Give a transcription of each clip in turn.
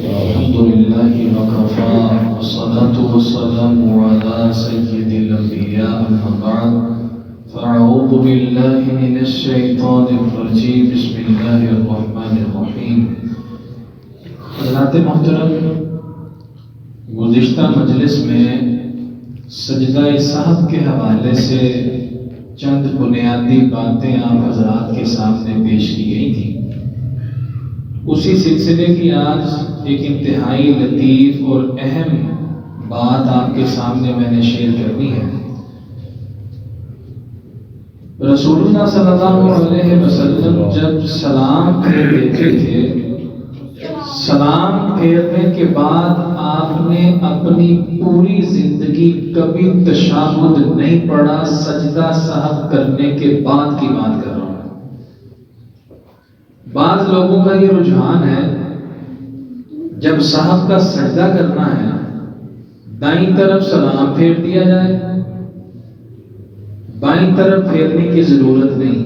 الحمد لله وكفى والصلاة والسلام على سيد الأنبياء أما بعد فأعوذ بالله من الشيطان الرجيم بسم الله الرحمن الرحیم۔ حضرات محترم، گزشتہ مجلس میں سجدہ سہو کے حوالے سے چند بنیادی باتیں آپ حضرات کے سامنے پیش کی گئی تھیں۔ اسی سلسلے کی آج ایک انتہائی لطیف اور اہم بات آپ کے سامنے میں نے شیئر کرنی ہے۔ رسول اللہ صلی اللہ علیہ وسلم جب سلام پھیر دیتے تھے، سلام پھیرنے کے بعد آپ نے اپنی پوری زندگی کبھی تشہد نہیں پڑھا، سجدہ سہو کرنے کے بعد کی بات کر رہا ہوں۔ بعض لوگوں کا یہ رجحان ہے جب سہو کا سجدہ کرنا ہے دائیں طرف سلام پھیر دیا جائے، بائیں طرف پھیرنے کی ضرورت نہیں،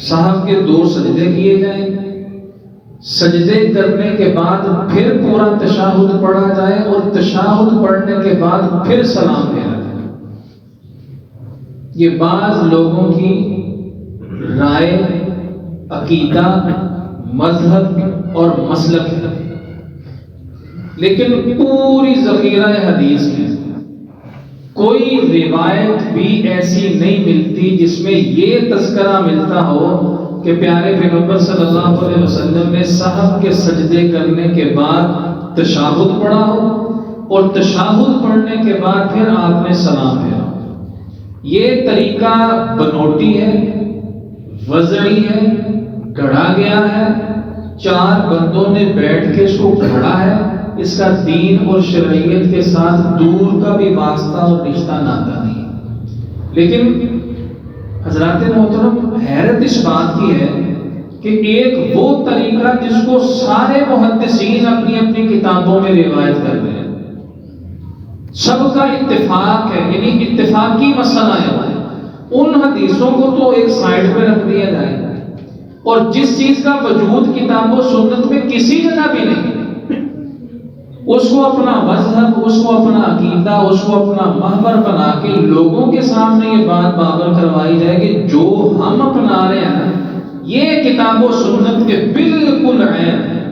سہو کے 2 سجدے کیے جائیں، سجدے کرنے کے بعد پھر پورا تشہد پڑھا جائے اور تشہد پڑھنے کے بعد پھر سلام پھیرا جائے۔ یہ بعض لوگوں کی رائے، عقیدہ، مذہب اور مسلک ہے، لیکن پوری ذخیرہ حدیث میں کوئی روایت بھی ایسی نہیں ملتی جس میں یہ تذکرہ ملتا ہو کہ پیارے پیغمبر صلی اللہ علیہ وسلم نے سہو کے سجدے کرنے کے بعد تشہد پڑھا ہو اور تشہد پڑھنے کے بعد پھر آپ نے سلام پھیرا۔ یہ طریقہ بنوٹی ہے، وضعی ہے، گھڑا گیا ہے، 4 بندوں نے بیٹھ کے اس کو گھڑا ہے، اس کا دین اور شرعیت کے ساتھ دور کا بھی واسطہ اور رشتہ ناتا نہیں۔ لیکن حضرات محترم، حیرت اس بات کی ہے کہ ایک وہ طریقہ جس کو سارے محدثین اپنی اپنی کتابوں میں روایت کر رہے ہیں، سب کا اتفاق ہے، یعنی اتفاقی مسئلہ ہے، ان حدیثوں کو تو ایک سائیڈ پہ رکھ دیا جائے اور جس چیز کا وجود کتاب و سنت میں کسی جگہ بھی نہیں، اس کو اپنا مذہب، اس کو اپنا عقیدہ، اس کو اپنا محور بنا کے لوگوں کے سامنے یہ بات بابر کروائی جائے کہ جو ہم اپنا رہے ہیں یہ کتاب و سنت کے بالکل عین ہے،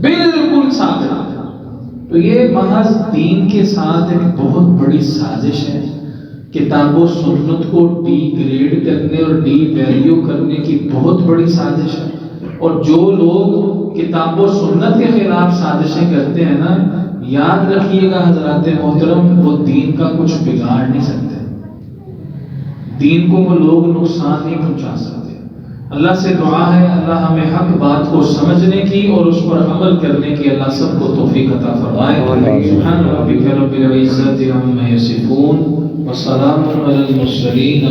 بالکل ثابت ہے۔ تو یہ محض دین کے ساتھ ایک بہت بڑی سازش ہے، کتاب و سنت کو ڈی گریڈ کرنے اور ڈی ویلیو کرنے کی بہت بڑی سازش ہے۔ اور جو لوگ کتاب و سنت کے خلاف سازشیں کرتے ہیں نا، یاد رکھیے گا حضرات محترم، وہ دین کا کچھ بگاڑ نہیں سکتے، دین کو وہ لوگ نقصان نہیں پہنچا سکتے۔ اللہ سے دعا ہے اللہ ہمیں حق بات کو سمجھنے کی اور اس پر عمل کرنے کی اللہ سب کو توفیق عطا فرمائے۔ سبحان ربک رب العزت عما یصفون وسلام علی المرسلین۔